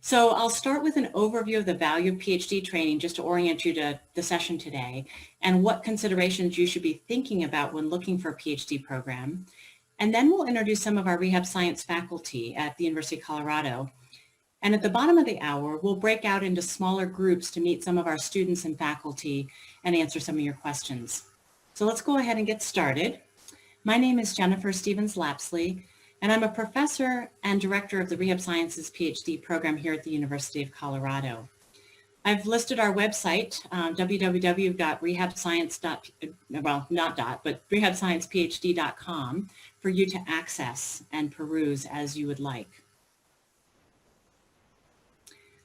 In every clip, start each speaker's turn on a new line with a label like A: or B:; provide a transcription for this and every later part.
A: So I'll start with an overview of the value of PhD training just to orient you to the session today and what considerations you should be thinking about when looking for a PhD program. And then we'll introduce some of our rehab science faculty at the University of Colorado. And at the bottom of the hour, we'll break out into smaller groups to meet some of our students and faculty and answer some of your questions. So let's go ahead and get started. My name is Jennifer Stevens-Lapsley, and I'm a professor and director of the Rehab Sciences PhD program here at the University of Colorado. I've listed our website, rehabsciencephd.com for you to access and peruse as you would like.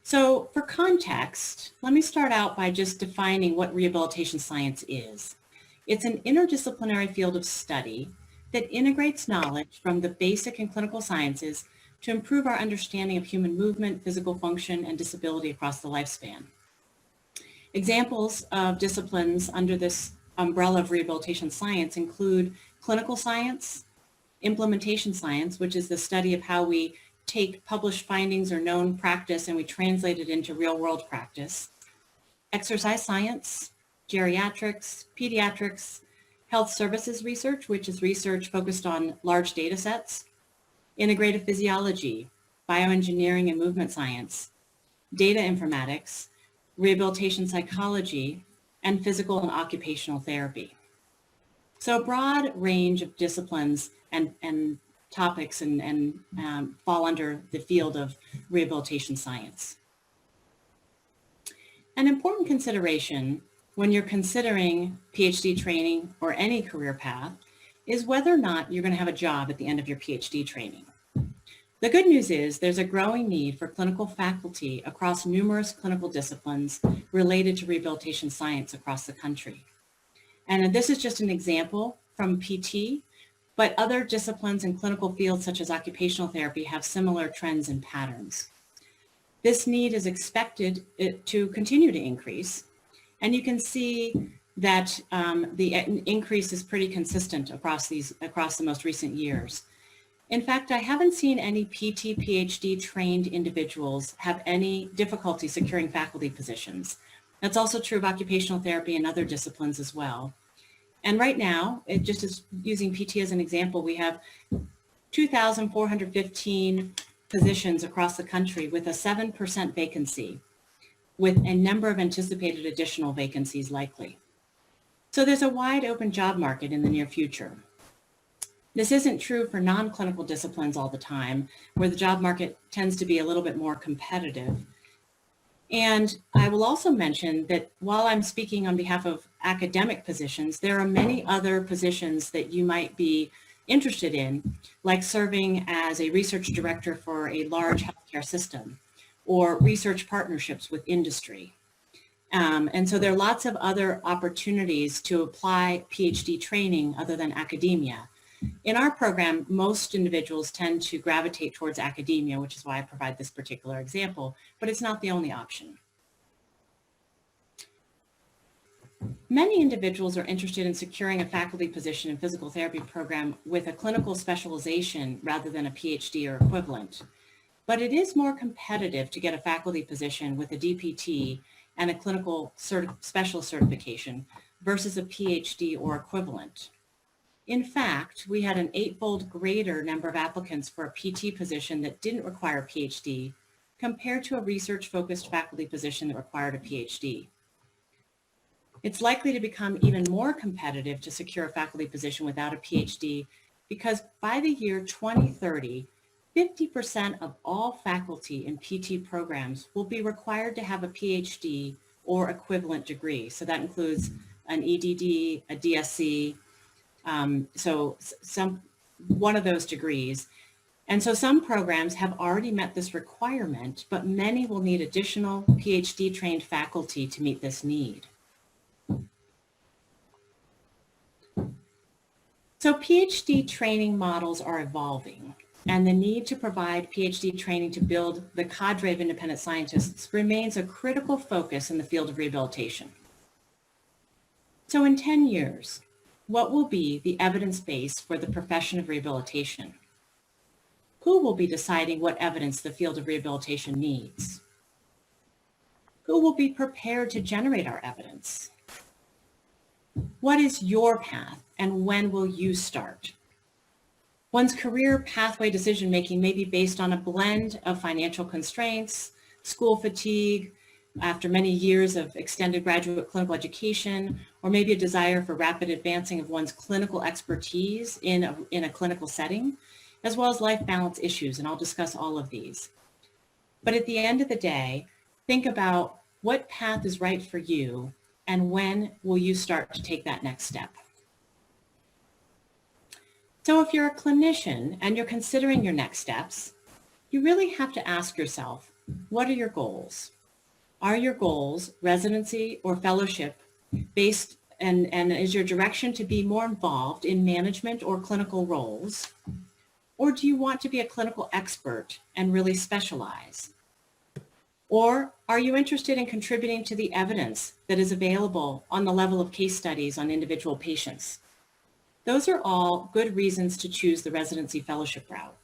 A: So for context, let me start out by just defining what rehabilitation science is. It's an interdisciplinary field of study that integrates knowledge from the basic and clinical sciences to improve our understanding of human movement, physical function, and disability across the lifespan. Examples of disciplines under this umbrella of rehabilitation science include clinical science, implementation science, which is the study of how we take published findings or known practice and we translate it into real-world practice, exercise science, geriatrics, pediatrics, health services research, which is research focused on large data sets, integrative physiology, bioengineering and movement science, data informatics, rehabilitation psychology, and physical and occupational therapy. So a broad range of disciplines and topics and fall under the field of rehabilitation science. An important consideration when you're considering PhD training or any career path is whether or not you're going to have a job at the end of your PhD training. The good news is there's a growing need for clinical faculty across numerous clinical disciplines related to rehabilitation science across the country. And this is just an example from PT, but other disciplines and clinical fields such as occupational therapy have similar trends and patterns. This need is expected to continue to increase. And you can see that the increase is pretty consistent across the most recent years. In fact, I haven't seen any PT, PhD trained individuals have any difficulty securing faculty positions. That's also true of occupational therapy and other disciplines as well. And right now, it just is using PT as an example, we have 2,415 positions across the country with a 7% vacancy, with a number of anticipated additional vacancies likely. So there's a wide open job market in the near future. This isn't true for non-clinical disciplines all the time, where the job market tends to be a little bit more competitive. And I will also mention that while I'm speaking on behalf of academic positions, there are many other positions that you might be interested in, like serving as a research director for a large healthcare system, or research partnerships with industry. And so there are lots of other opportunities to apply PhD training other than academia. In our program, most individuals tend to gravitate towards academia, which is why I provide this particular example, but it's not the only option. Many individuals are interested in securing a faculty position in physical therapy program with a clinical specialization rather than a PhD or equivalent. But it is more competitive to get a faculty position with a DPT and a clinical specialist certification versus a PhD or equivalent. In fact, we had an 8-fold greater number of applicants for a PT position that didn't require a PhD compared to a research-focused faculty position that required a PhD. It's likely to become even more competitive to secure a faculty position without a PhD because by the year 2030, 50% of all faculty in PT programs will be required to have a PhD or equivalent degree. So that includes an EDD, a DSc, so one of those degrees. And so some programs have already met this requirement, but many will need additional PhD trained faculty to meet this need. So PhD training models are evolving, and the need to provide PhD training to build the cadre of independent scientists remains a critical focus in the field of rehabilitation. So in 10 years, what will be the evidence base for the profession of rehabilitation? Who will be deciding what evidence the field of rehabilitation needs? Who will be prepared to generate our evidence? What is your path and when will you start? One's career pathway decision-making may be based on a blend of financial constraints, school fatigue, after many years of extended graduate clinical education, or maybe a desire for rapid advancing of one's clinical expertise in a clinical setting, as well as life balance issues, and I'll discuss all of these. But at the end of the day, think about what path is right for you and when will you start to take that next step. So if you're a clinician and you're considering your next steps, you really have to ask yourself, what are your goals? Are your goals residency or fellowship based, and is your direction to be more involved in management or clinical roles? Or do you want to be a clinical expert and really specialize? Or are you interested in contributing to the evidence that is available on the level of case studies on individual patients? Those are all good reasons to choose the residency fellowship route.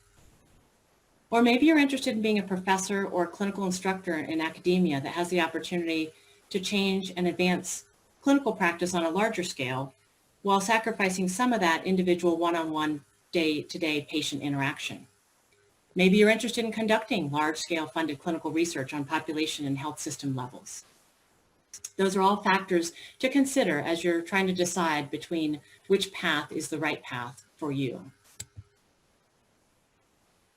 A: Or maybe you're interested in being a professor or a clinical instructor in academia that has the opportunity to change and advance clinical practice on a larger scale while sacrificing some of that individual one-on-one day-to-day patient interaction. Maybe you're interested in conducting large-scale funded clinical research on population and health system levels. Those are all factors to consider as you're trying to decide between which path is the right path for you.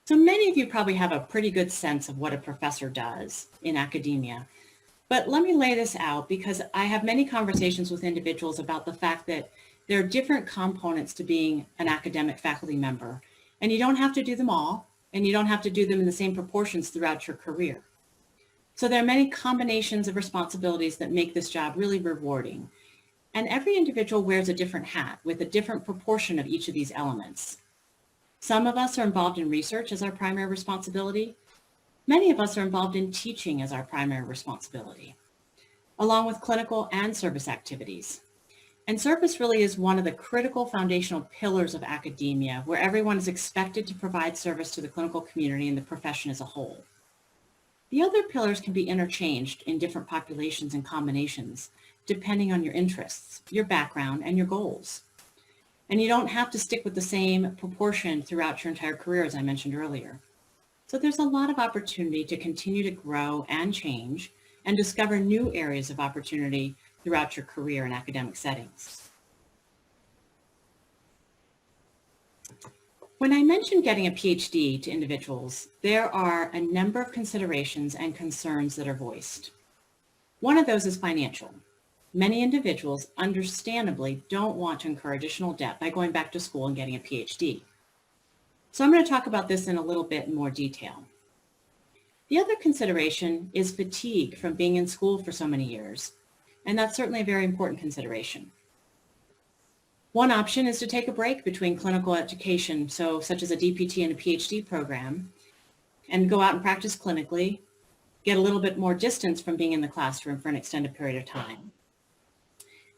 A: So many of you probably have a pretty good sense of what a professor does in academia, but let me lay this out because I have many conversations with individuals about the fact that there are different components to being an academic faculty member, and you don't have to do them all, and you don't have to do them in the same proportions throughout your career. So there are many combinations of responsibilities that make this job really rewarding. And every individual wears a different hat with a different proportion of each of these elements. Some of us are involved in research as our primary responsibility. Many of us are involved in teaching as our primary responsibility, along with clinical and service activities. And service really is one of the critical foundational pillars of academia, where everyone is expected to provide service to the clinical community and the profession as a whole. The other pillars can be interchanged in different populations and combinations, depending on your interests, your background, and your goals. And you don't have to stick with the same proportion throughout your entire career, as I mentioned earlier. So there's a lot of opportunity to continue to grow and change and discover new areas of opportunity throughout your career in academic settings. When I mentioned getting a PhD to individuals, there are a number of considerations and concerns that are voiced. One of those is financial. Many individuals understandably don't want to incur additional debt by going back to school and getting a PhD. So I'm going to talk about this in a little bit more detail. The other consideration is fatigue from being in school for so many years, and that's certainly a very important consideration. One option is to take a break between clinical education, such as a DPT and a PhD program, and go out and practice clinically, get a little bit more distance from being in the classroom for an extended period of time.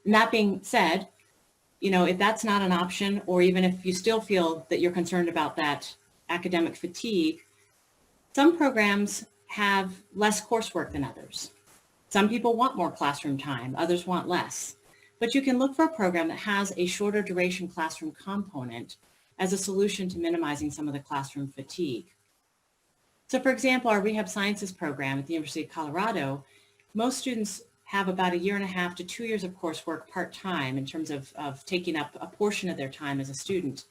A: And that being said, if that's not an option, or even if you still feel that you're concerned about that academic fatigue, some programs have less coursework than others. Some people want more classroom time, others want less. But you can look for a program that has a shorter duration classroom component as a solution to minimizing some of the classroom fatigue. So for example, our Rehab Sciences program at the University of Colorado, most students have about 1.5 to 2 years of coursework part-time in terms of taking up a portion of their time as a student.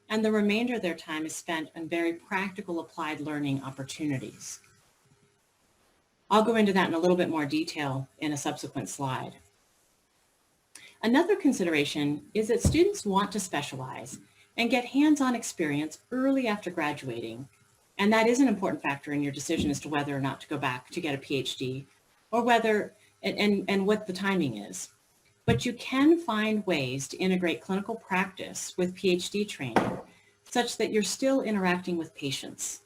A: And the remainder of their time is spent on very practical applied learning opportunities. I'll go into that in a little bit more detail in a subsequent slide. Another consideration is that students want to specialize and get hands-on experience early after graduating. And that is an important factor in your decision as to whether or not to go back to get a PhD, or whether and what the timing is. But you can find ways to integrate clinical practice with PhD training such that you're still interacting with patients.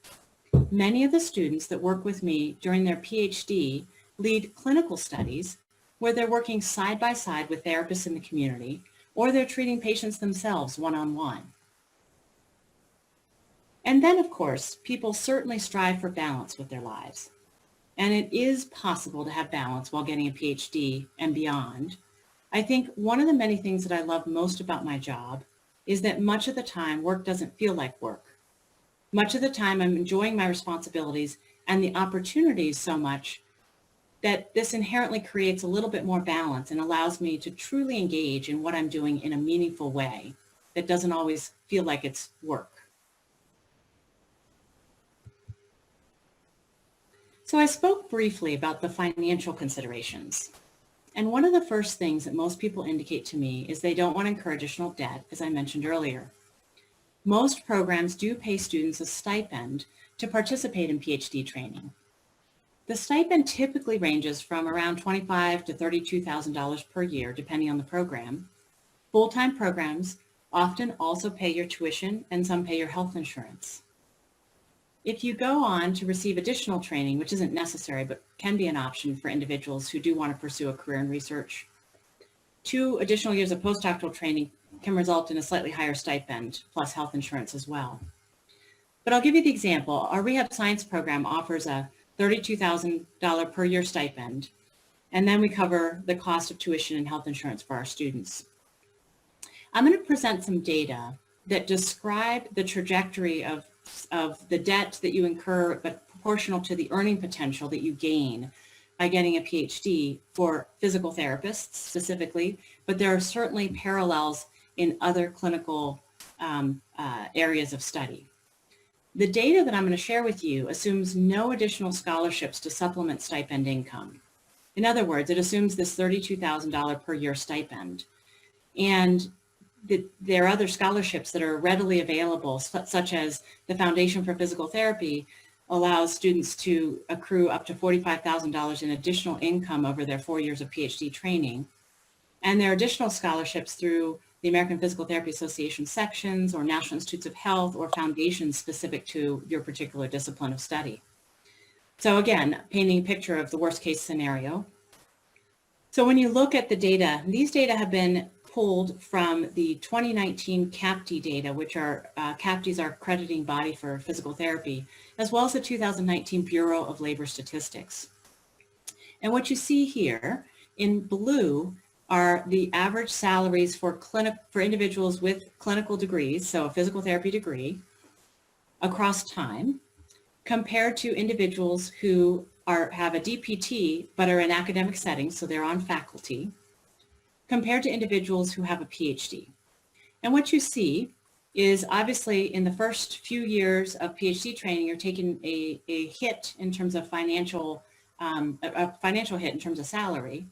A: Many of the students that work with me during their PhD lead clinical studies where they're working side by side with therapists in the community, or they're treating patients themselves one-on-one. And then, of course, people certainly strive for balance with their lives. And it is possible to have balance while getting a PhD and beyond. I think one of the many things that I love most about my job is that much of the time work doesn't feel like work. Much of the time I'm enjoying my responsibilities and the opportunities so much that this inherently creates a little bit more balance and allows me to truly engage in what I'm doing in a meaningful way that doesn't always feel like it's work. So I spoke briefly about the financial considerations. And one of the first things that most people indicate to me is they don't want to incur additional debt, as I mentioned earlier. Most programs do pay students a stipend to participate in PhD training. The stipend typically ranges from around $25,000 to $32,000 per year, depending on the program. Full-time programs often also pay your tuition and some pay your health insurance. If you go on to receive additional training, which isn't necessary but can be an option for individuals who do want to pursue a career in research, 2 additional years of postdoctoral training can result in a slightly higher stipend plus health insurance as well. But I'll give you the example. Our rehab science program offers a $32,000 per year stipend, and then we cover the cost of tuition and health insurance for our students. I'm going to present some data that describe the trajectory of the debt that you incur, but proportional to the earning potential that you gain by getting a PhD for physical therapists specifically, but there are certainly parallels in other clinical areas of study. The data that I'm going to share with you assumes no additional scholarships to supplement stipend income. In other words, it assumes this $32,000 per year stipend. And there are other scholarships that are readily available, such as the Foundation for Physical Therapy allows students to accrue up to $45,000 in additional income over their 4 years of PhD training. And there are additional scholarships through the American Physical Therapy Association sections or National Institutes of Health or foundations specific to your particular discipline of study. So again, painting a picture of the worst case scenario. So when you look at the data, these data have been pulled from the 2019 CAPTE data, which are CAPTE is our accrediting body for physical therapy, as well as the 2019 Bureau of Labor Statistics. And what you see here in blue are the average salaries for individuals with clinical degrees, so a physical therapy degree, across time, compared to individuals who have a DPT but are in academic settings, so they're on faculty, compared to individuals who have a PhD. And what you see is obviously in the first few years of PhD training, you're taking a hit in terms of a financial hit in terms of salary.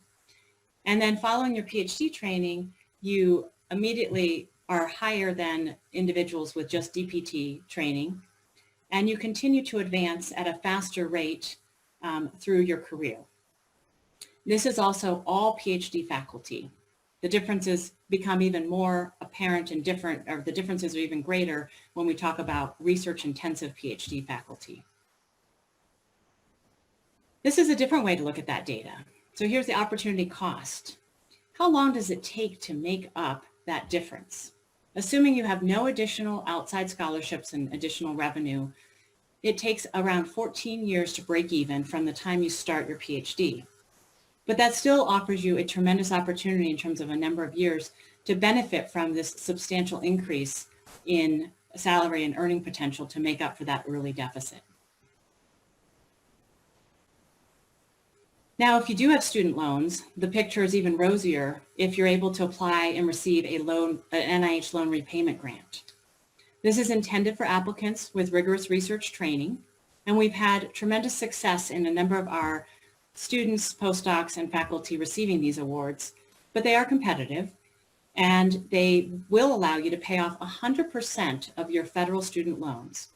A: And then following your PhD training, you immediately are higher than individuals with just DPT training. And you continue to advance at a faster rate through your career. This is also all PhD faculty. The differences become even more apparent and different, or the differences are even greater when we talk about research-intensive PhD faculty. This is a different way to look at that data. So here's the opportunity cost. How long does it take to make up that difference? Assuming you have no additional outside scholarships and additional revenue, it takes around 14 years to break even from the time you start your PhD. But that still offers you a tremendous opportunity in terms of a number of years to benefit from this substantial increase in salary and earning potential to make up for that early deficit. Now, if you do have student loans, the picture is even rosier if you're able to apply and receive an NIH loan repayment grant. This is intended for applicants with rigorous research training, and we've had tremendous success in a number of our students, postdocs, and faculty receiving these awards, but they are competitive, and they will allow you to pay off 100% of your federal student loans.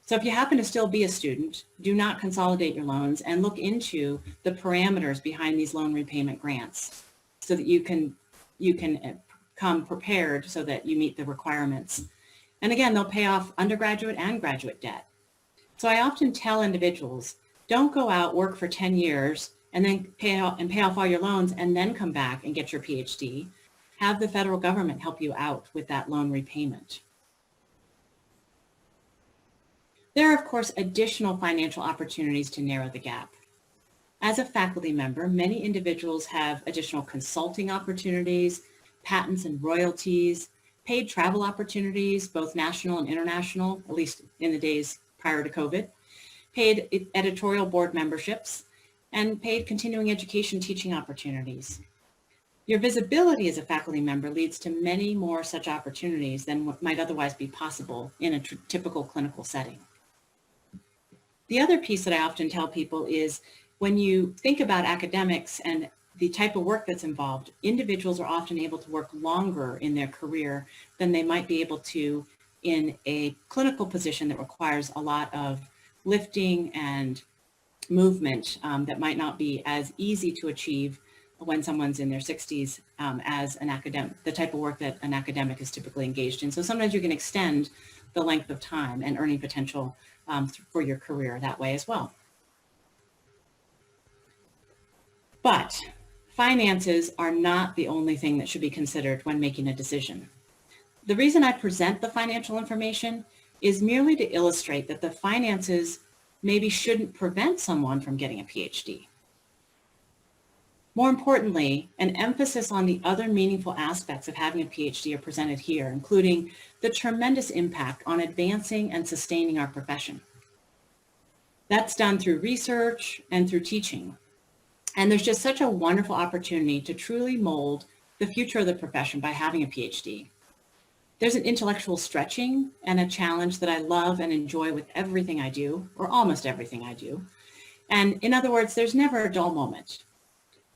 A: So if you happen to still be a student, do not consolidate your loans and look into the parameters behind these loan repayment grants so that you can come prepared so that you meet the requirements. And again, they'll pay off undergraduate and graduate debt. So I often tell individuals, don't go out, work for 10 years, and then pay off all your loans and then come back and get your PhD. Have the federal government help you out with that loan repayment. There are, of course, additional financial opportunities to narrow the gap. As a faculty member, many individuals have additional consulting opportunities, patents and royalties, paid travel opportunities, both national and international, at least in the days prior to COVID, paid editorial board memberships, and paid continuing education teaching opportunities. Your visibility as a faculty member leads to many more such opportunities than what might otherwise be possible in a typical clinical setting. The other piece that I often tell people is when you think about academics and the type of work that's involved, individuals are often able to work longer in their career than they might be able to in a clinical position that requires a lot of lifting and movement that might not be as easy to achieve when someone's in their 60s as an academic, the type of work that an academic is typically engaged in. So sometimes you can extend the length of time and earning potential for your career that way as well. But finances are not the only thing that should be considered when making a decision. The reason I present the financial information is merely to illustrate that the finances maybe shouldn't prevent someone from getting a PhD. More importantly, an emphasis on the other meaningful aspects of having a PhD are presented here, including the tremendous impact on advancing and sustaining our profession. That's done through research and through teaching. And there's just such a wonderful opportunity to truly mold the future of the profession by having a PhD. There's an intellectual stretching and a challenge that I love and enjoy with everything I do, or almost everything I do. And in other words, there's never a dull moment.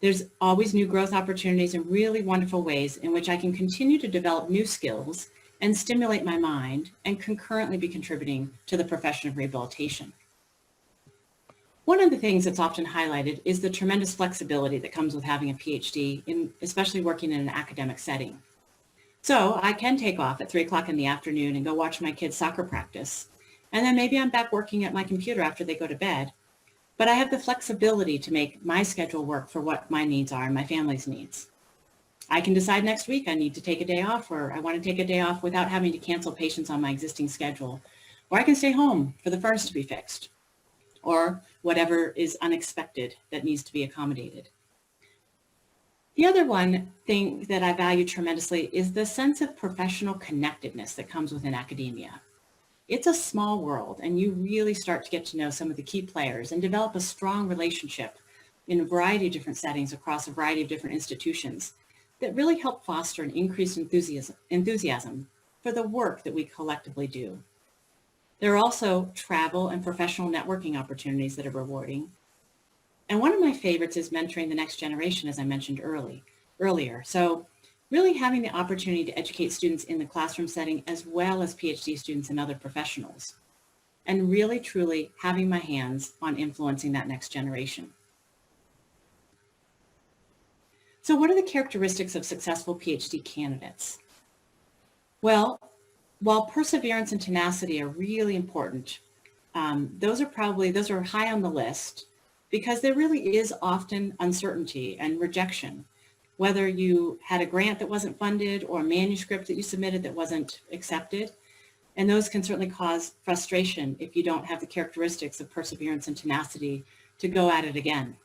A: There's always new growth opportunities and really wonderful ways in which I can continue to develop new skills and stimulate my mind and concurrently be contributing to the profession of rehabilitation. One of the things that's often highlighted is the tremendous flexibility that comes with having a PhD, especially working in an academic setting. So I can take off at 3 o'clock in the afternoon and go watch my kids' soccer practice. And then maybe I'm back working at my computer after they go to bed. But I have the flexibility to make my schedule work for what my needs are and my family's needs. I can decide next week I need to take a day off, or I want to take a day off without having to cancel patients on my existing schedule. Or I can stay home for the furnace to be fixed, or whatever is unexpected that needs to be accommodated. The other one thing that I value tremendously is the sense of professional connectedness that comes within academia. It's a small world, and you really start to get to know some of the key players and develop a strong relationship in a variety of different settings across a variety of different institutions that really help foster an increased enthusiasm for the work that we collectively do. There are also travel and professional networking opportunities that are rewarding. And one of my favorites is mentoring the next generation, as I mentioned earlier. So really having the opportunity to educate students in the classroom setting as well as PhD students and other professionals, and really truly having my hands on influencing that next generation. So what are the characteristics of successful PhD candidates? Well, while perseverance and tenacity are really important, those are high on the list because there really is often uncertainty and rejection. Whether you had a grant that wasn't funded or a manuscript that you submitted that wasn't accepted. And those can certainly cause frustration if you don't have the characteristics of perseverance and tenacity to go at it again.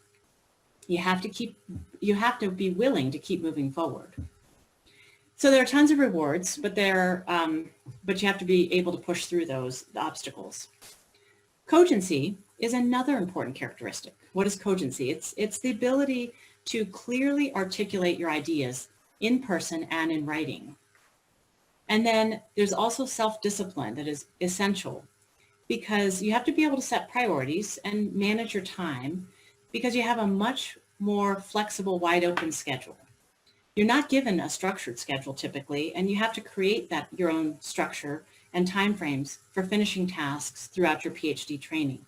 A: You have to be willing to keep moving forward. So there are tons of rewards, but you have to be able to push through the obstacles. Cogency is another important characteristic. What is cogency? It's the ability to clearly articulate your ideas in person and in writing. And then there's also self-discipline that is essential because you have to be able to set priorities and manage your time because you have a much more flexible, wide open schedule. You're not given a structured schedule typically, and you have to create your own structure and timeframes for finishing tasks throughout your PhD training.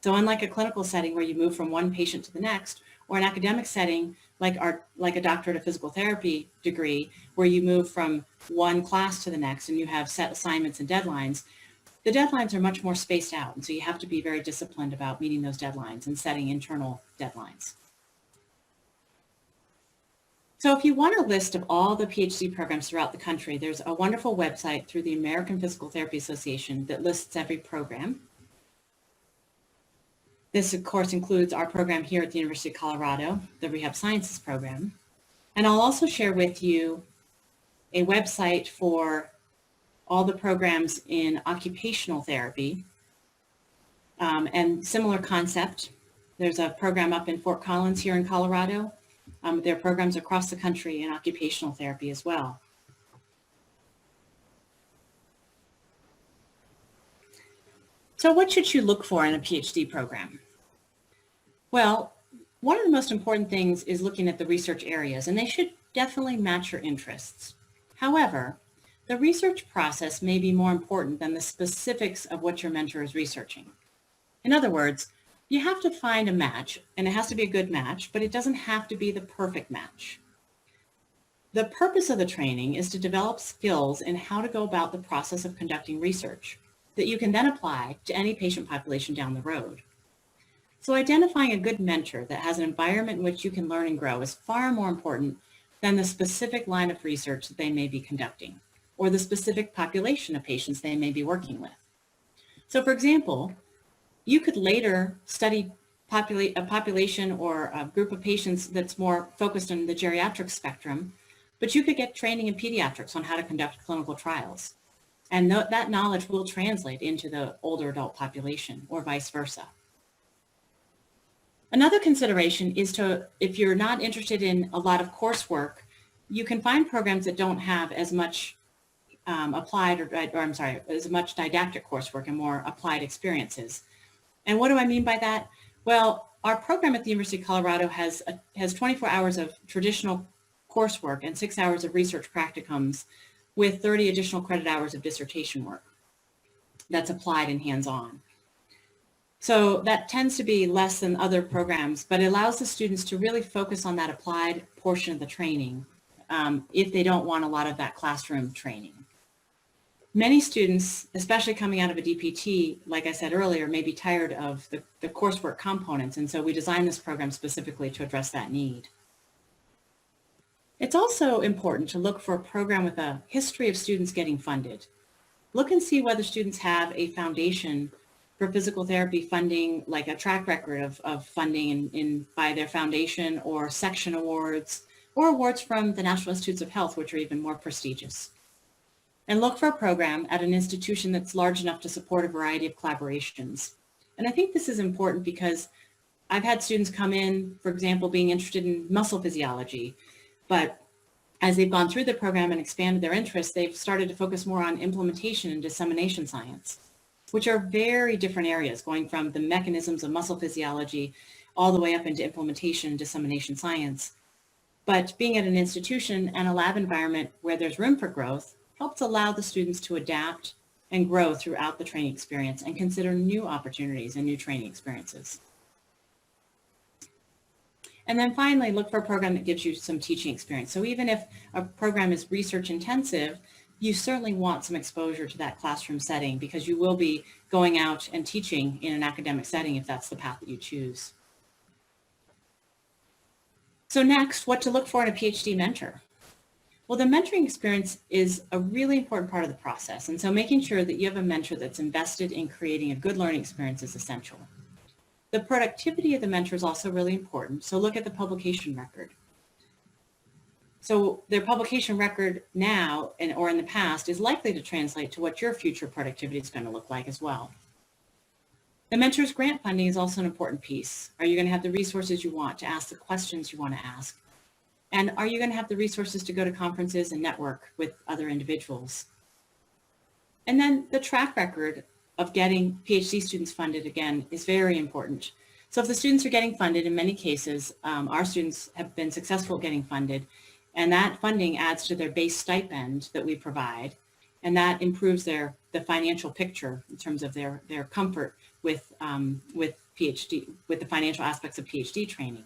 A: So unlike a clinical setting where you move from one patient to the next, or an academic setting like a doctorate of physical therapy degree, where you move from one class to the next and you have set assignments and deadlines, the deadlines are much more spaced out. And so you have to be very disciplined about meeting those deadlines and setting internal deadlines. So if you want a list of all the PhD programs throughout the country, there's a wonderful website through the American Physical Therapy Association that lists every program. This, of course, includes our program here at the University of Colorado, the Rehab Sciences program. And I'll also share with you a website for all the programs in occupational therapy, and similar concept. There's a program up in Fort Collins here in Colorado. There are programs across the country in occupational therapy as well. So what should you look for in a PhD program? Well, one of the most important things is looking at the research areas, and they should definitely match your interests. However, the research process may be more important than the specifics of what your mentor is researching. In other words, you have to find a match, and it has to be a good match, but it doesn't have to be the perfect match. The purpose of the training is to develop skills in how to go about the process of conducting research that you can then apply to any patient population down the road. So identifying a good mentor that has an environment in which you can learn and grow is far more important than the specific line of research that they may be conducting or the specific population of patients they may be working with. So for example, you could later study a population or a group of patients that's more focused on the geriatric spectrum, but you could get training in pediatrics on how to conduct clinical trials. And that knowledge will translate into the older adult population or vice versa. Another consideration is if you're not interested in a lot of coursework, you can find programs that don't have as much as much didactic coursework and more applied experiences. And what do I mean by that? Well, our program at the University of Colorado has 24 hours of traditional coursework and 6 hours of research practicums with 30 additional credit hours of dissertation work that's applied and hands-on. So that tends to be less than other programs, but it allows the students to really focus on that applied portion of the training if they don't want a lot of that classroom training. Many students, especially coming out of a DPT, like I said earlier, may be tired of the coursework components, and so we designed this program specifically to address that need. It's also important to look for a program with a history of students getting funded. Look and see whether students have a foundation for physical therapy funding, like a track record of funding by their foundation or section awards or awards from the National Institutes of Health, which are even more prestigious. And look for a program at an institution that's large enough to support a variety of collaborations. And I think this is important because I've had students come in, for example, being interested in muscle physiology, but as they've gone through the program and expanded their interests, they've started to focus more on implementation and dissemination science, which are very different areas, going from the mechanisms of muscle physiology all the way up into implementation and dissemination science. But being at an institution and a lab environment where there's room for growth helps allow the students to adapt and grow throughout the training experience and consider new opportunities and new training experiences. And then finally, look for a program that gives you some teaching experience. So even if a program is research intensive, you certainly want some exposure to that classroom setting because you will be going out and teaching in an academic setting if that's the path that you choose. So next, what to look for in a PhD mentor? Well, the mentoring experience is a really important part of the process. And so making sure that you have a mentor that's invested in creating a good learning experience is essential. The productivity of the mentor is also really important. So look at the publication record. So their publication record now or in the past is likely to translate to what your future productivity is going to look like as well. The mentor's grant funding is also an important piece. Are you going to have the resources you want to ask the questions you want to ask? And are you going to have the resources to go to conferences and network with other individuals? And then the track record of getting PhD students funded, again, is very important. So if the students are getting funded, in many cases, our students have been successful at getting funded, and that funding adds to their base stipend that we provide, and that improves the financial picture in terms of their comfort with PhD, with the financial aspects of PhD training.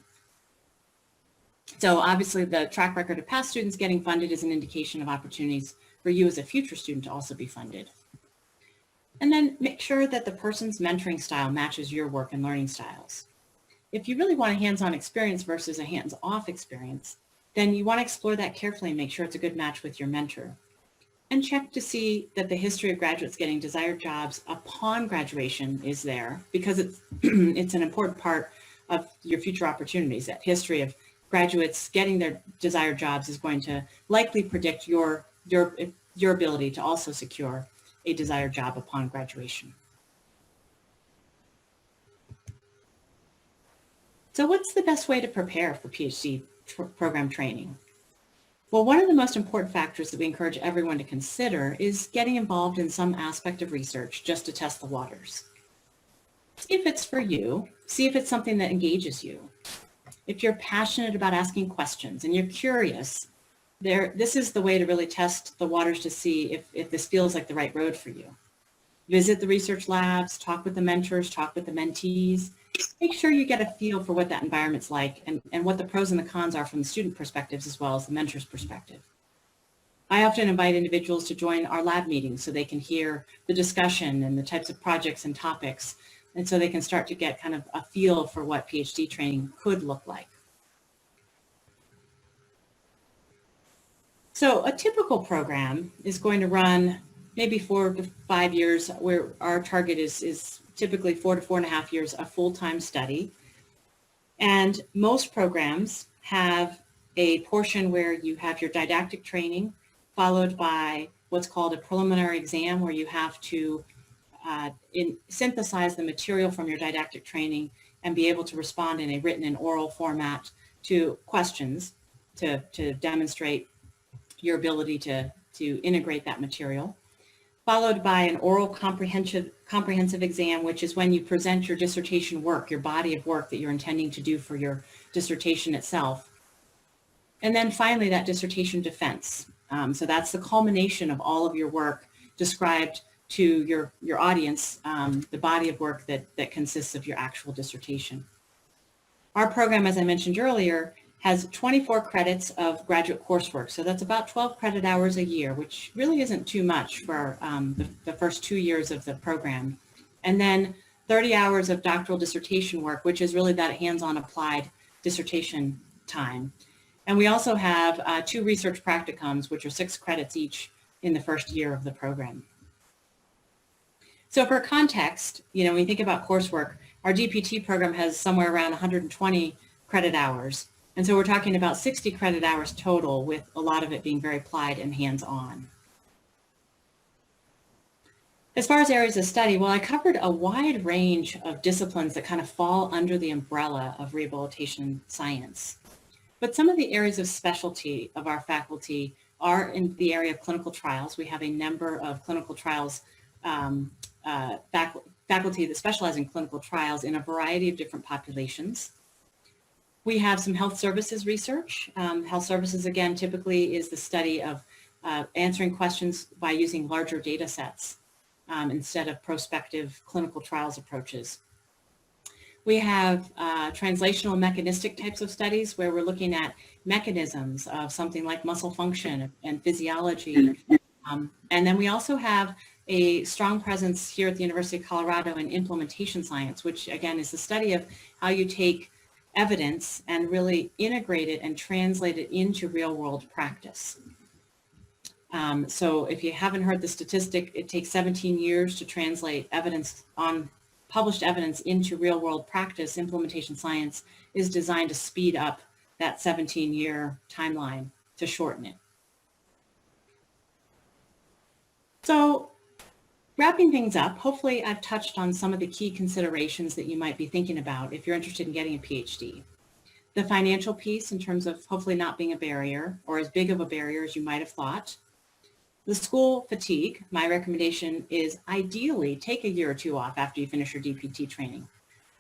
A: So obviously the track record of past students getting funded is an indication of opportunities for you as a future student to also be funded. And then make sure that the person's mentoring style matches your work and learning styles. If you really want a hands-on experience versus a hands-off experience, then you want to explore that carefully and make sure it's a good match with your mentor. and check to see that the history of graduates getting desired jobs upon graduation is there, because it's, it's an important part of your future opportunities. That history of graduates getting their desired jobs is going to likely predict your ability to also secure a desired job upon graduation. So what's the best way to prepare for PhD program training? Well, one of the most important factors that we encourage everyone to consider is getting involved in some aspect of research just to test the waters. See if it's for you. See if it's something that engages you. If you're passionate about asking questions and you're curious, this is the way to really test the waters to see if this feels like the right road for you. Visit the research labs, talk with the mentors, talk with the mentees. Make sure you get a feel for what that environment's like and what the pros and the cons are from the student perspectives as well as the mentor's perspective. I often invite individuals to join our lab meetings so they can hear the discussion and the types of projects and topics, and so they can start to get kind of a feel for what PhD training could look like. So a typical program is going to run maybe 4 to 5 years, where our target is typically 4 to 4.5 years of full-time study. And most programs have a portion where you have your didactic training, followed by what's called a preliminary exam, where you have to synthesize the material from your didactic training and be able to respond in a written and oral format to questions to demonstrate your ability to integrate that material, followed by an oral comprehensive exam, which is when you present your dissertation work, your body of work that you're intending to do for your dissertation itself. And then finally, that dissertation defense. So that's the culmination of all of your work described to your audience, the body of work that consists of your actual dissertation. Our program, as I mentioned earlier, has 24 credits of graduate coursework. So that's about 12 credit hours a year, which really isn't too much for the first 2 years of the program. And then 30 hours of doctoral dissertation work, which is really that hands-on applied dissertation time. And we also have 2 research practicums, which are 6 credits each in the first year of the program. So for context, when you think about coursework, our DPT program has somewhere around 120 credit hours. And so we're talking about 60 credit hours total, with a lot of it being very applied and hands-on. As far as areas of study, well, I covered a wide range of disciplines that kind of fall under the umbrella of rehabilitation science. But some of the areas of specialty of our faculty are in the area of clinical trials. We have a number of clinical trials faculty that specialize in clinical trials in a variety of different populations. We have some health services research. Health services, again, typically is the study of answering questions by using larger data sets instead of prospective clinical trials approaches. We have translational mechanistic types of studies where we're looking at mechanisms of something like muscle function and physiology. And then we also have a strong presence here at the University of Colorado in implementation science, which again is the study of how you take evidence and really integrate it and translate it into real world practice. So if you haven't heard the statistic, it takes 17 years to translate published evidence into real world practice. Implementation science is designed to speed up that 17-year timeline to shorten it. So wrapping things up, hopefully I've touched on some of the key considerations that you might be thinking about if you're interested in getting a PhD. The financial piece in terms of hopefully not being a barrier or as big of a barrier as you might have thought. The school fatigue, my recommendation is ideally take a year or 2 off after you finish your DPT training.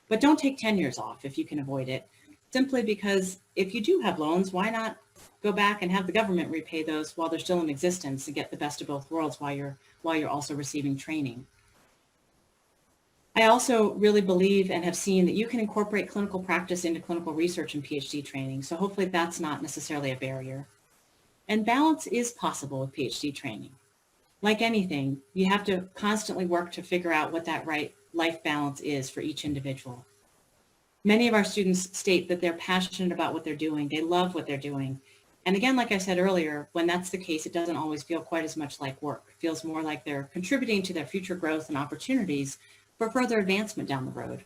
A: But don't take 10 years off if you can avoid it, simply because if you do have loans, why not go back and have the government repay those while they're still in existence to get the best of both worlds while you're also receiving training. I also really believe and have seen that you can incorporate clinical practice into clinical research and PhD training. So hopefully that's not necessarily a barrier. And balance is possible with PhD training. Like anything, you have to constantly work to figure out what that right life balance is for each individual. Many of our students state that they're passionate about what they're doing. They love what they're doing. And again, like I said earlier, when that's the case, it doesn't always feel quite as much like work. It feels more like they're contributing to their future growth and opportunities for further advancement down the road.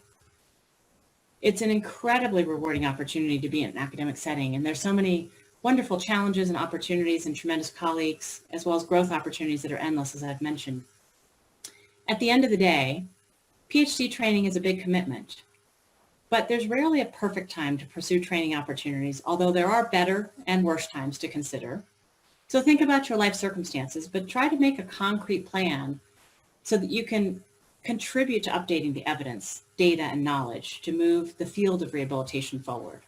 A: It's an incredibly rewarding opportunity to be in an academic setting, and there's so many wonderful challenges and opportunities and tremendous colleagues, as well as growth opportunities that are endless, as I've mentioned. At the end of the day, PhD training is a big commitment, but there's rarely a perfect time to pursue training opportunities, although there are better and worse times to consider. So think about your life circumstances, but try to make a concrete plan so that you can contribute to updating the evidence, data, and knowledge to move the field of rehabilitation forward.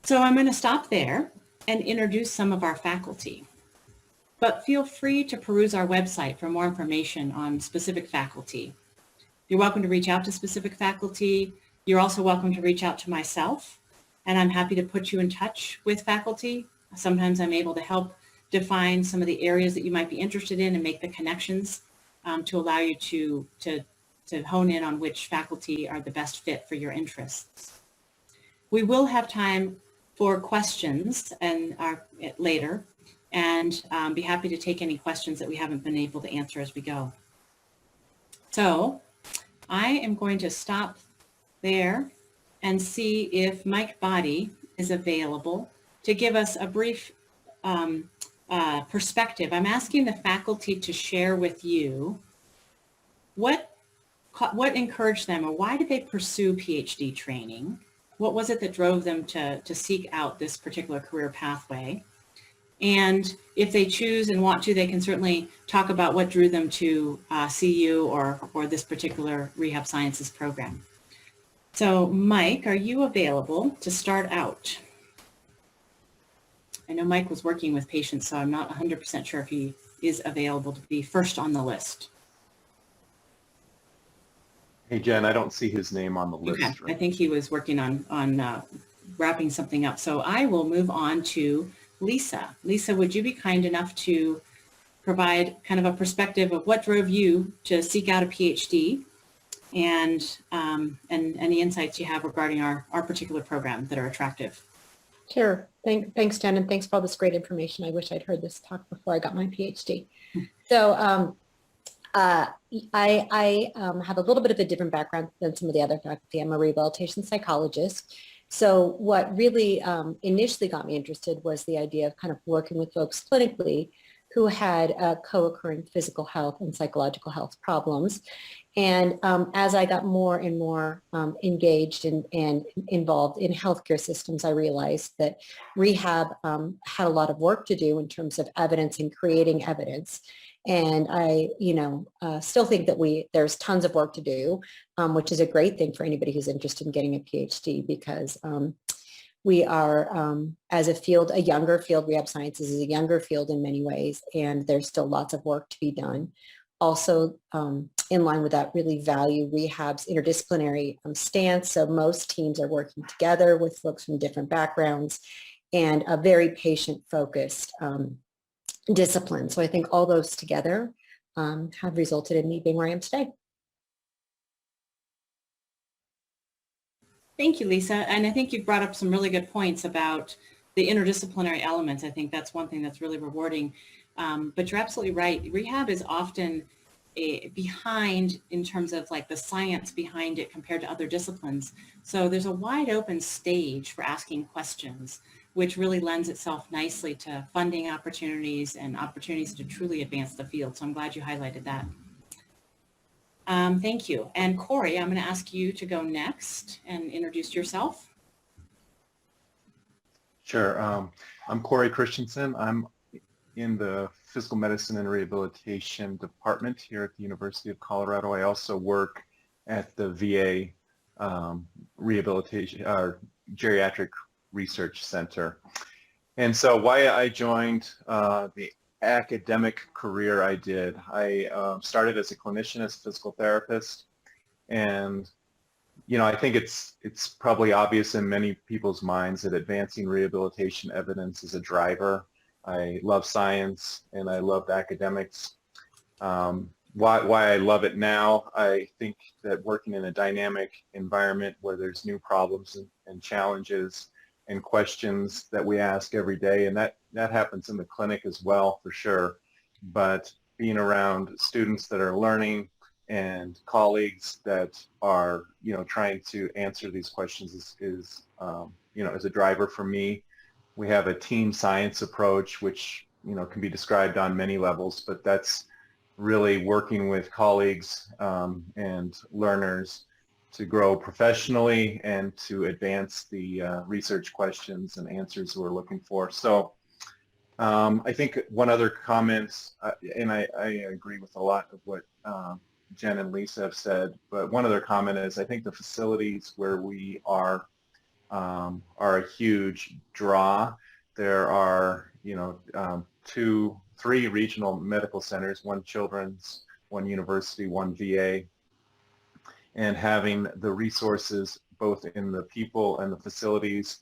A: So I'm going to stop there and introduce some of our faculty. But feel free to peruse our website for more information on specific faculty. You're welcome to reach out to specific faculty. You're also welcome to reach out to myself, and I'm happy to put you in touch with faculty. Sometimes I'm able to help define some of the areas that you might be interested in and make the connections to allow you to hone in on which faculty are the best fit for your interests. We will have time for questions and later, and be happy to take any questions that we haven't been able to answer as we go. So I am going to stop there and see if Mike Body is available to give us a brief perspective. I'm asking the faculty to share with you what encouraged them, or why did they pursue PhD training? What was it that drove them to seek out this particular career pathway? And if they choose and want to, they can certainly talk about what drew them to CU or this particular Rehab Sciences program. So Mike, are you available to start out? I know Mike was working with patients, so I'm not 100% sure if he is available to be first on the list.
B: Hey, Jen, I don't see his name on the list.
A: Okay,
B: Right?
A: I think he was working on wrapping something up. So I will move on to Lisa. Lisa, would you be kind enough to provide kind of a perspective of what drove you to seek out a PhD and any insights you have regarding our particular program that are attractive?
C: Sure. Thanks, Jen, and thanks for all this great information. I wish I'd heard this talk before I got my PhD. So I have a little bit of a different background than some of the other faculty. I'm a rehabilitation psychologist. So what really initially got me interested was the idea of kind of working with folks clinically who had co-occurring physical health and psychological health problems. And as I got more and more engaged and involved in healthcare systems, I realized that rehab had a lot of work to do in terms of evidence and creating evidence. And I, still think that there's tons of work to do, which is a great thing for anybody who's interested in getting a PhD, because we are, as a field, a younger field. Rehab sciences is a younger field in many ways, and there's still lots of work to be done. Also, in line with that, really value rehab's interdisciplinary stance. So most teams are working together with folks from different backgrounds and a very patient-focused discipline. So I think all those together have resulted in me being where I am today.
A: Thank you, Lisa. And I think you brought up some really good points about the interdisciplinary elements. I think that's one thing that's really rewarding. But you're absolutely right. Rehab is often behind in terms of like the science behind it compared to other disciplines. So there's a wide open stage for asking questions, which really lends itself nicely to funding opportunities and opportunities to truly advance the field. So I'm glad you highlighted that. Thank you. And Corey, I'm going to ask you to go next and introduce yourself.
B: Sure. I'm Corey Christensen. I'm in the Physical Medicine and Rehabilitation Department here at the University of Colorado. I also work at the VA Rehabilitation Geriatric Research Center. And so why I joined the academic career I did, I started as a clinician, as a physical therapist, and I think it's probably obvious in many people's minds that advancing rehabilitation evidence is a driver. I love science and I loved academics. why I love it now. I think that working in a dynamic environment where there's new problems and challenges and questions that we ask every day, and that happens in the clinic as well, for sure. But being around students that are learning and colleagues that are, trying to answer these questions is a driver for me. We have a team science approach, which, can be described on many levels, but that's really working with colleagues and learners to grow professionally and to advance the research questions and answers we're looking for. So I think one other comment, and I agree with a lot of what Jen and Lisa have said, but one other comment is I think the facilities where we are a huge draw. There are, 3 regional medical centers, 1 children's, 1 university, 1 VA, and having the resources both in the people and the facilities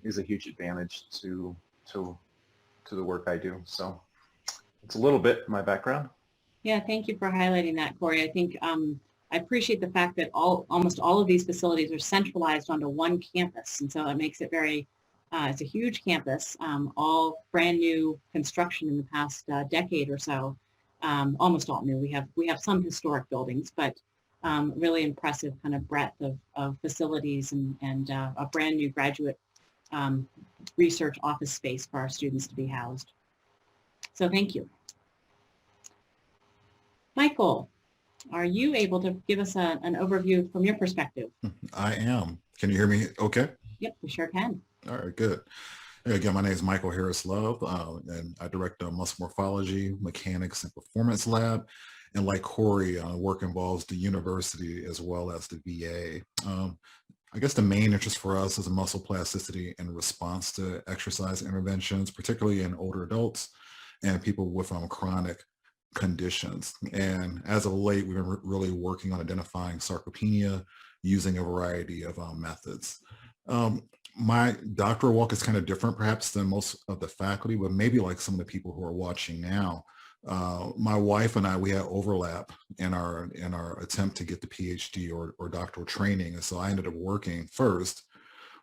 B: is a huge advantage to the work I do. So it's a little bit my background.
A: Yeah, thank you for highlighting that, Corey. I think I appreciate the fact that almost all of these facilities are centralized onto one campus, and so it makes it very, it's a huge campus, all brand new construction in the past decade or so, almost all new. We have some historic buildings, but really impressive kind of breadth of facilities and a brand new graduate research office space for our students to be housed. So thank you. Michael, are you able to give us an overview from your perspective?
D: I am. Can you hear me okay?
A: Yep, we sure can.
D: All right, good. Again, my name is Michael Harris Love, and I direct the Muscle Morphology, Mechanics, and Performance Lab. And like Corey, work involves the university as well as the VA. I guess the main interest for us is muscle plasticity in response to exercise interventions, particularly in older adults and people with chronic conditions. And as of late, we've been really working on identifying sarcopenia using a variety of methods. My doctoral walk is kind of different perhaps than most of the faculty, but maybe like some of the people who are watching now. My wife and I, we had overlap in our attempt to get the PhD or doctoral training. And so I ended up working first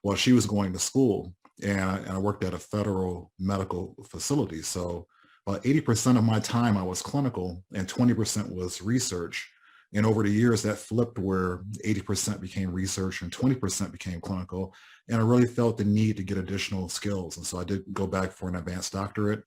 D: while she was going to school, and I worked at a federal medical facility. So about 80% of my time I was clinical and 20% was research. And over the years that flipped where 80% became research and 20% became clinical. And I really felt the need to get additional skills. And so I did go back for an advanced doctorate.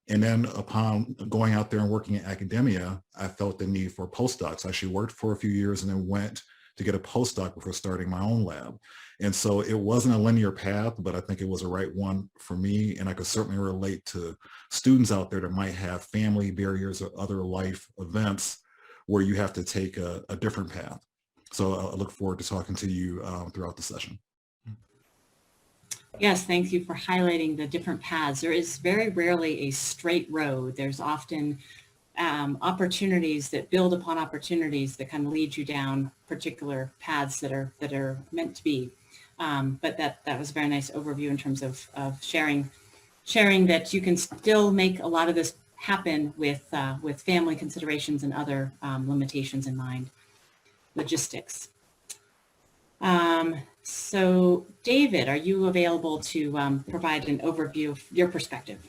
D: And then upon going out there and working in academia, I felt the need for postdocs. I actually worked for a few years and then went to get a postdoc before starting my own lab. And so it wasn't a linear path, but I think it was the right one for me. And I could certainly relate to students out there that might have family barriers or other life events where you have to take a different path. So I look forward to talking to you throughout the session.
A: Yes, thank you for highlighting the different paths. There is very rarely a straight road. There's often opportunities that build upon opportunities that kind of lead you down particular paths that are meant to be. But that was a very nice overview in terms of sharing that you can still make a lot of this happen with family considerations and other limitations in mind. Logistics. So David, are you available to provide an overview of your perspective?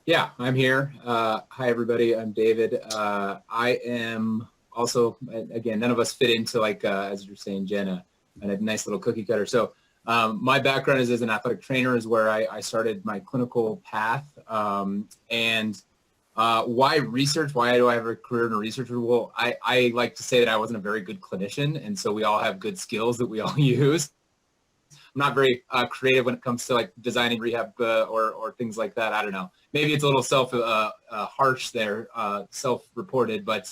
E: Yeah, I'm here. Hi, everybody. I'm David. I am also, again, none of us fit into, like, as you're saying, Jenna, a nice little cookie cutter. So my background is as an athletic trainer is where I started my clinical path. Why research? Why do I have a career in research? Well, I like to say that I wasn't a very good clinician, and so we all have good skills that we all use. I'm not very creative when it comes to like designing rehab or things like that. I don't know. Maybe it's a little harsh there, self-reported. But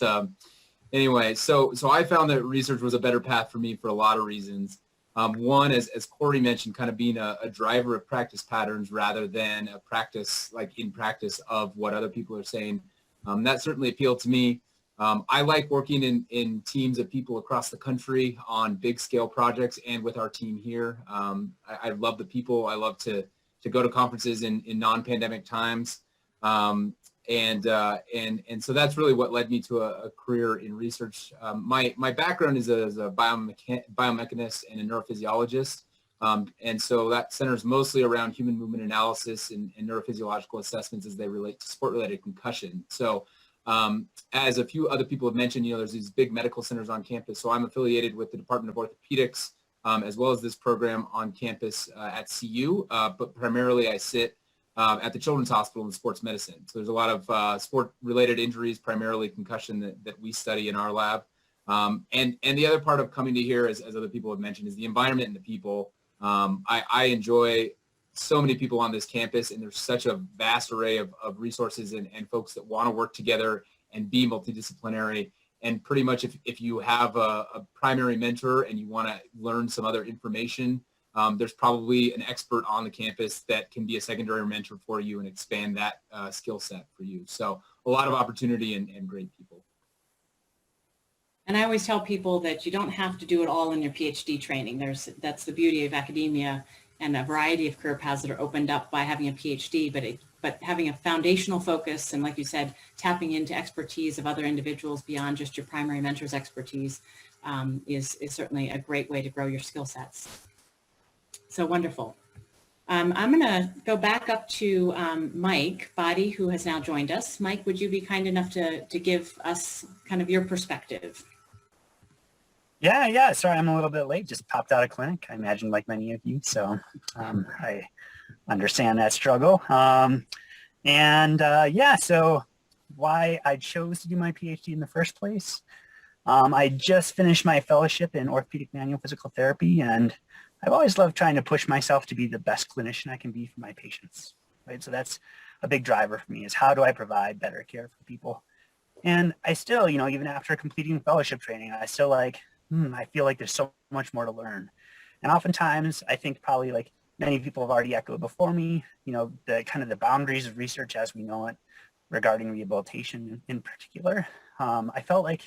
E: anyway, so I found that research was a better path for me for a lot of reasons. One, as Corey mentioned, kind of being a driver of practice patterns rather than a practice, like in practice of what other people are saying. That certainly appealed to me. I like working in teams of people across the country on big scale projects and with our team here. I love the people. I love to go to conferences in non-pandemic times. And so that's really what led me to a career in research. My background is as a biomechanist and a neurophysiologist. And so that centers mostly around human movement analysis and neurophysiological assessments as they relate to sport-related concussion. So as a few other people have mentioned, there's these big medical centers on campus. So I'm affiliated with the Department of Orthopedics, as well as this program on campus at CU, but primarily I sit at the Children's Hospital in sports medicine. So there's a lot of sport-related injuries, primarily concussion, that we study in our lab. And the other part of coming to here, as other people have mentioned, is the environment and the people. I enjoy so many people on this campus, and there's such a vast array of resources and folks that want to work together and be multidisciplinary. And pretty much if you have a primary mentor and you want to learn some other information, there's probably an expert on the campus that can be a secondary mentor for you and expand that skill set for you. So a lot of opportunity and great people.
A: And I always tell people that you don't have to do it all in your PhD training. That's the beauty of academia and a variety of career paths that are opened up by having a PhD, but having a foundational focus and, like you said, tapping into expertise of other individuals beyond just your primary mentor's expertise is certainly a great way to grow your skill sets. So wonderful. I'm going to go back up to Mike Body, who has now joined us. Mike, would you be kind enough to give us kind of your perspective?
F: Yeah. Sorry, I'm a little bit late. Just popped out of clinic. I imagine like many of you. So I understand that struggle. So why I chose to do my PhD in the first place. I just finished my fellowship in orthopedic manual physical therapy, and I've always loved trying to push myself to be the best clinician I can be for my patients, right? So that's a big driver for me, is how do I provide better care for people? And I still, even after completing fellowship training, I still I feel like there's so much more to learn. And oftentimes, I think probably like many people have already echoed before me, the kind of the boundaries of research as we know it regarding rehabilitation in particular, I felt like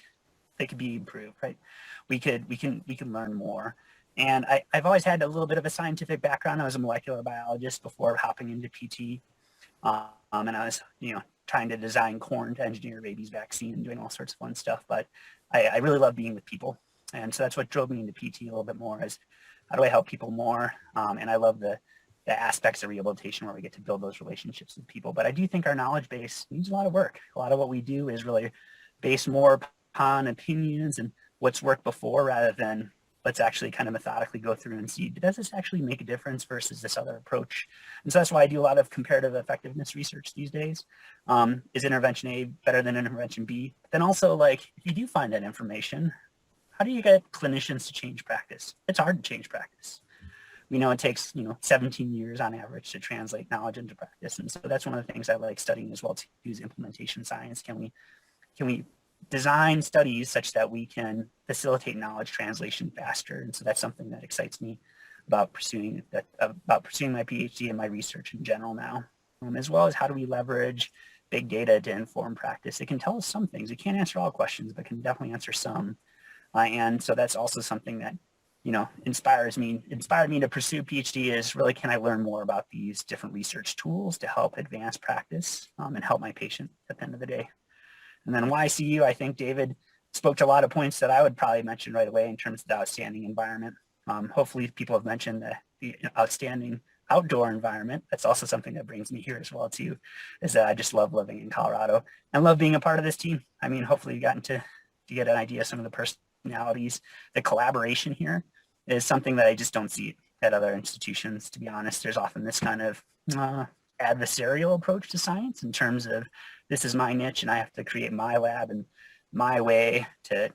F: they could be improved, right? We can learn more. And I've always had a little bit of a scientific background. I was a molecular biologist before hopping into PT. And I was, trying to design corn to engineer rabies vaccine and doing all sorts of fun stuff. But I really love being with people. And so that's what drove me into PT a little bit more, is how do I help people more? And I love the aspects of rehabilitation where we get to build those relationships with people. But I do think our knowledge base needs a lot of work. A lot of what we do is really based more upon opinions and what's worked before, rather than let's actually kind of methodically go through and see, does this actually make a difference versus this other approach? And so that's why I do a lot of comparative effectiveness research these days. Is intervention A better than intervention B? But then also, if you do find that information, how do you get clinicians to change practice? It's hard to change practice. We know it takes, 17 years on average to translate knowledge into practice. And so that's one of the things I like studying as well, to use implementation science. Can we design studies such that we can facilitate knowledge translation faster? And so that's something that excites me about pursuing my PhD and my research in general now, as well as how do we leverage big data to inform practice. It can tell us some things. It can't answer all questions, but can definitely answer some. And so that's also something that, inspired me to pursue PhD, is really, can I learn more about these different research tools to help advance practice and help my patient at the end of the day? And then why CU, I think David spoke to a lot of points that I would probably mention right away in terms of the outstanding environment. Hopefully people have mentioned the outstanding outdoor environment. That's also something that brings me here as well too, is that I just love living in Colorado and love being a part of this team. I mean, hopefully you've gotten to get an idea of some of the personalities. The collaboration here is something that I just don't see at other institutions, to be honest. There's often this kind of adversarial approach to science in terms of, this is my niche and I have to create my lab and my way to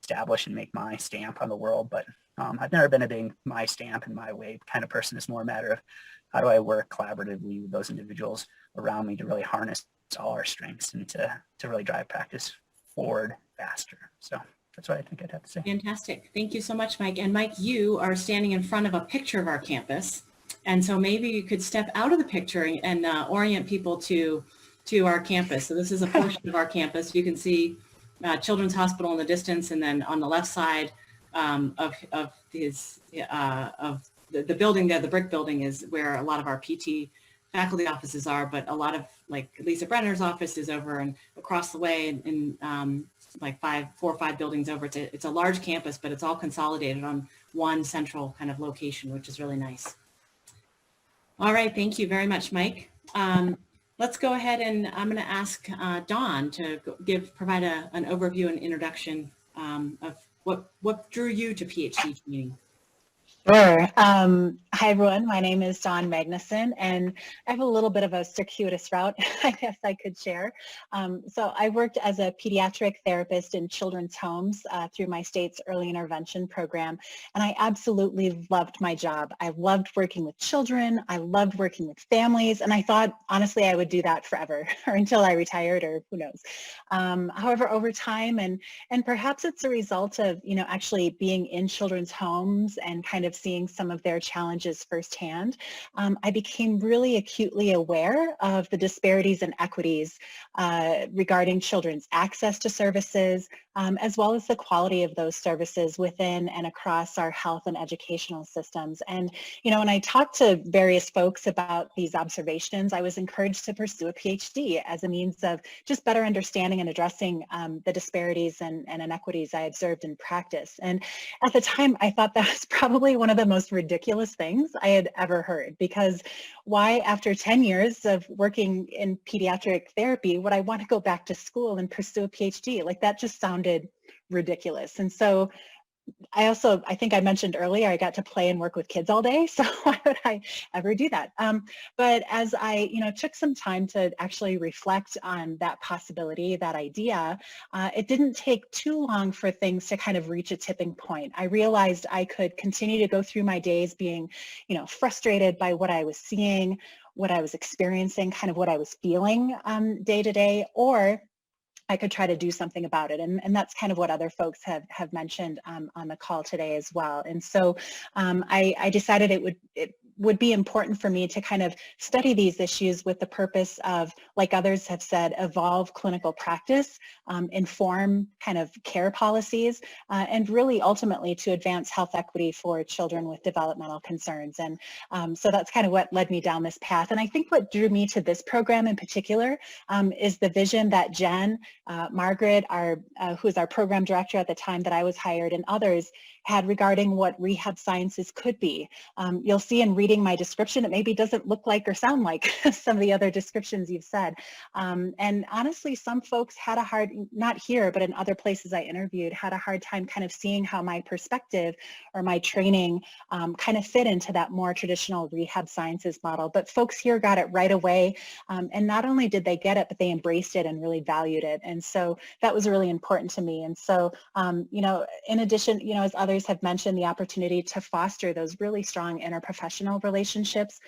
F: establish and make my stamp on the world. But I've never been a big my stamp and my way kind of person. It's more a matter of, how do I work collaboratively with those individuals around me to really harness all our strengths and to really drive practice forward faster. So that's what I think I'd have to say.
A: Fantastic. Thank you so much, Mike. And Mike, you are standing in front of a picture of our campus. And so maybe you could step out of the picture and orient people to our campus. So this is a portion of our campus. You can see Children's Hospital in the distance, and then on the left side of the building there, the brick building, is where a lot of our PT faculty offices are, but a lot of like Lisa Brenner's office is over and across the way in like 4 or 5 buildings over. It's a large campus, but it's all consolidated on one central kind of location, which is really nice. All right, thank you very much, Mike. Let's go ahead and I'm going to ask Dawn to provide an overview and introduction of what drew you to PhD training.
G: Sure. Hi, everyone. My name is Dawn Magnuson, and I have a little bit of a circuitous route, I guess I could share. So I worked as a pediatric therapist in children's homes through my state's early intervention program, and I absolutely loved my job. I loved working with children. I loved working with families, and I thought, honestly, I would do that forever or until I retired, or who knows. However, over time, and perhaps it's a result of, actually being in children's homes and kind of seeing some of their challenges firsthand, I became really acutely aware of the disparities and equities regarding children's access to services, as well as the quality of those services within and across our health and educational systems. And, when I talked to various folks about these observations, I was encouraged to pursue a PhD as a means of just better understanding and addressing the disparities and inequities I observed in practice. And at the time, I thought that was probably one of the most ridiculous things I had ever heard, because why, after 10 years of working in pediatric therapy, would I want to go back to school and pursue a PhD? Like, that just sounded ridiculous. And so I think I mentioned earlier, I got to play and work with kids all day. So why would I ever do that? But as I, took some time to actually reflect on that possibility, that idea, it didn't take too long for things to kind of reach a tipping point. I realized I could continue to go through my days being, frustrated by what I was seeing, what I was experiencing, kind of what I was feeling day to day, or I could try to do something about it. And that's kind of what other folks have mentioned on the call today as well. And so I decided it would be important for me to kind of study these issues with the purpose of, like others have said, evolve clinical practice, inform kind of care policies, and really ultimately to advance health equity for children with developmental concerns. And so that's kind of what led me down this path. And I think what drew me to this program in particular is the vision that Jen, Margaret, who was our program director at the time that I was hired, and others had regarding what rehab sciences could be. You'll see in reading my description, it maybe doesn't look like or sound like some of the other descriptions you've said. And honestly, some folks had a hard, not here, but in other places I interviewed, had a hard time kind of seeing how my perspective or my training kind of fit into that more traditional rehab sciences model. But folks here got it right away. And not only did they get it, but they embraced it and really valued it. And so that was really important to me. And so, in addition, as others have mentioned, the opportunity to foster those really strong interprofessional relationships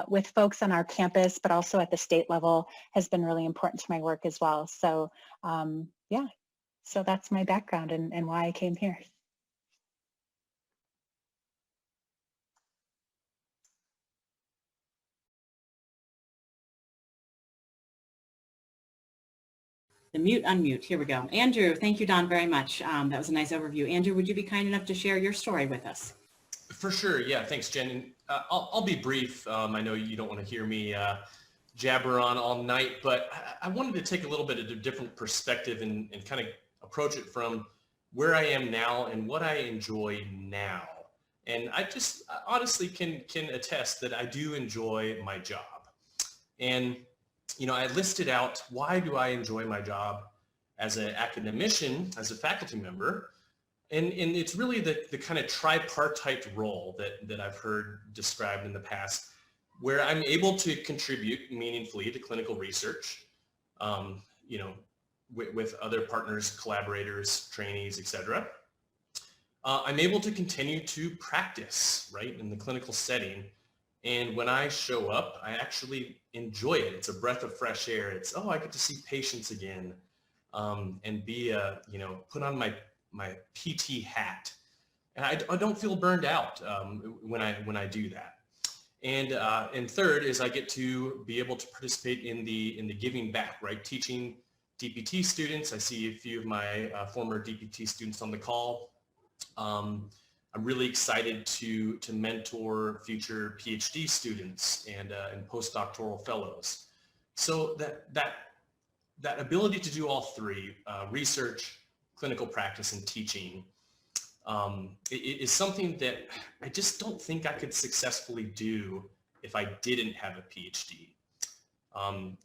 G: with folks on our campus, but also at the state level, has been really important to my work as well. So yeah, so that's my background and why I came here.
A: The mute, unmute. Here we go. Andrew, thank you, Don, very much. That was a nice overview. Andrew, would you be kind enough to share your story with us?
H: For sure. Yeah. Thanks, Jen. I'll be brief. I know you don't want to hear me jabber on all night, but I wanted to take a little bit of a different perspective and kind of approach it from where I am now and what I enjoy now. And I just honestly can attest that I do enjoy my job. And I listed out, why do I enjoy my job as an academician, as a faculty member? And it's really the kind of tripartite role that I've heard described in the past, where I'm able to contribute meaningfully to clinical research, with other partners, collaborators, trainees, et cetera. I'm able to continue to practice, right, in the clinical setting. And when I show up, I actually enjoy it. It's a breath of fresh air. It's, I get to see patients again, and be, put on my PT hat. And I don't feel burned out when I do that. And third is I get to be able to participate in the giving back, right? Teaching DPT students. I see a few of my former DPT students on the call. I'm really excited to mentor future PhD students and postdoctoral fellows. So that ability to do all three, research, clinical practice, and teaching, is something that I just don't think I could successfully do if I didn't have a PhD.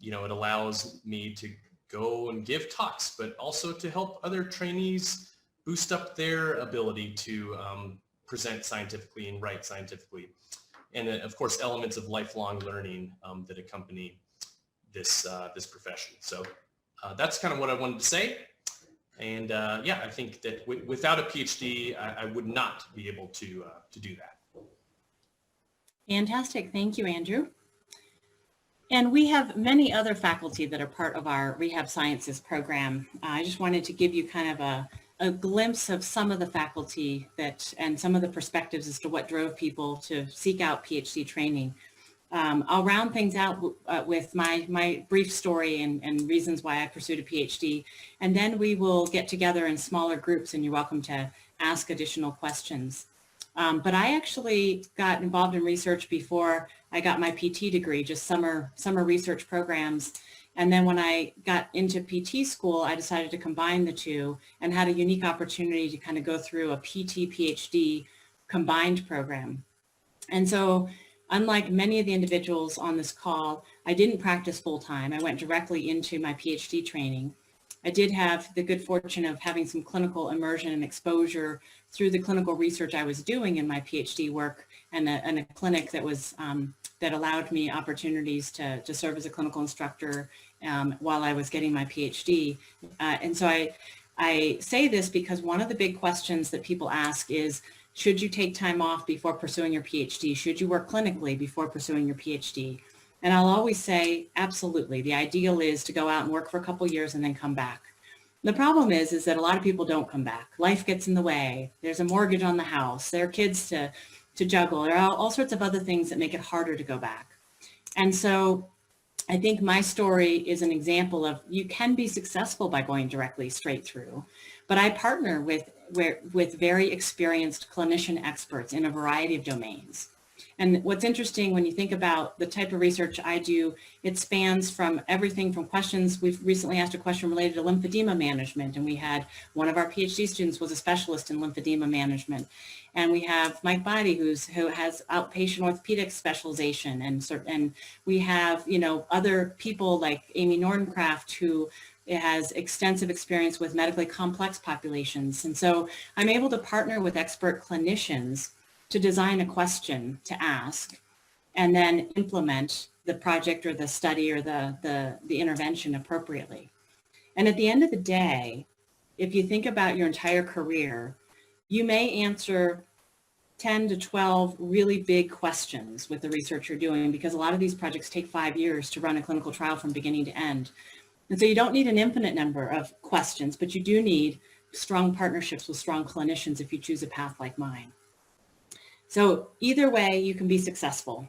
H: It allows me to go and give talks, but also to help other trainees boost up their ability to present scientifically and write scientifically. And then, of course, elements of lifelong learning that accompany this profession. So that's kind of what I wanted to say. And yeah, I think that without a PhD, I would not be able to do that.
A: Fantastic. Thank you, Andrew. And we have many other faculty that are part of our Rehab Sciences program. I just wanted to give you kind of a glimpse of some of the faculty and some of the perspectives as to what drove people to seek out PhD training. I'll round things out with my brief story and reasons why I pursued a PhD, and then we will get together in smaller groups, and you're welcome to ask additional questions. But I actually got involved in research before I got my PT degree, just summer research programs. And then when I got into PT school, I decided to combine the two and had a unique opportunity to kind of go through a PT PhD combined program. And so unlike many of the individuals on this call, I didn't practice full time. I went directly into my PhD training. I did have the good fortune of having some clinical immersion and exposure through the clinical research I was doing in my PhD work and a clinic that was that allowed me opportunities to serve as a clinical instructor while I was getting my PhD. And so I say this because one of the big questions that people ask is, should you take time off before pursuing your PhD? Should you work clinically before pursuing your PhD? And I'll always say, absolutely. The ideal is to go out and work for a couple years and then come back. The problem is that a lot of people don't come back. Life gets in the way. There's a mortgage on the house. There are kids to juggle. There are all sorts of other things that make it harder to go back. And so I think my story is an example of you can be successful by going directly straight through. But I partner with very experienced clinician experts in a variety of domains. And what's interesting when you think about the type of research I do, it spans from everything from questions. We've recently asked a question related to lymphedema management, and we had one of our PhD students was a specialist in lymphedema management. And we have Mike Body, who has outpatient orthopedic specialization, and we have other people like Amy Nordencraft, who has extensive experience with medically complex populations. And so I'm able to partner with expert clinicians to design a question to ask and then implement the project or the study or the intervention appropriately. And at the end of the day, if you think about your entire career, you may answer 10 to 12 really big questions with the research you're doing, because a lot of these projects take 5 years to run a clinical trial from beginning to end. And so you don't need an infinite number of questions, but you do need strong partnerships with strong clinicians if you choose a path like mine. So either way, you can be successful.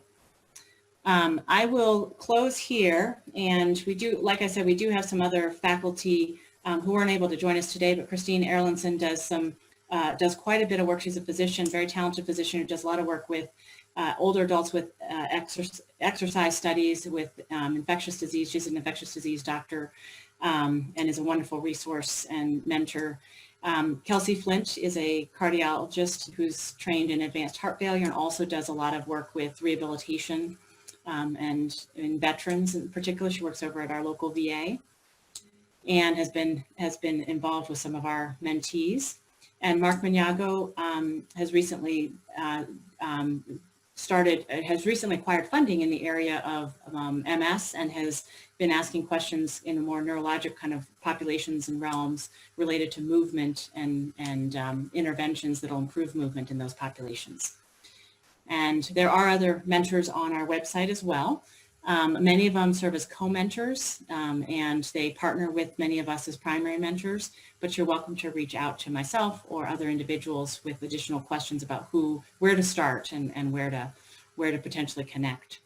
A: I will close here, and we do, like I said, we do have some other faculty who weren't able to join us today, but Christine Erlandson does quite a bit of work. She's a physician, very talented physician who does a lot of work with older adults with exercise studies with infectious disease. She's an infectious disease doctor and is a wonderful resource and mentor. Kelsey Flint is a cardiologist who's trained in advanced heart failure and also does a lot of work with rehabilitation and in veterans in particular. She works over at our local VA and has been involved with some of our mentees. And Mark Maniago has recently acquired funding in the area of MS and has been asking questions in the more neurologic kind of populations and realms related to movement and interventions that will improve movement in those populations. And there are other mentors on our website as well. Many of them serve as co-mentors and they partner with many of us as primary mentors, but you're welcome to reach out to myself or other individuals with additional questions about where to start and where to potentially connect.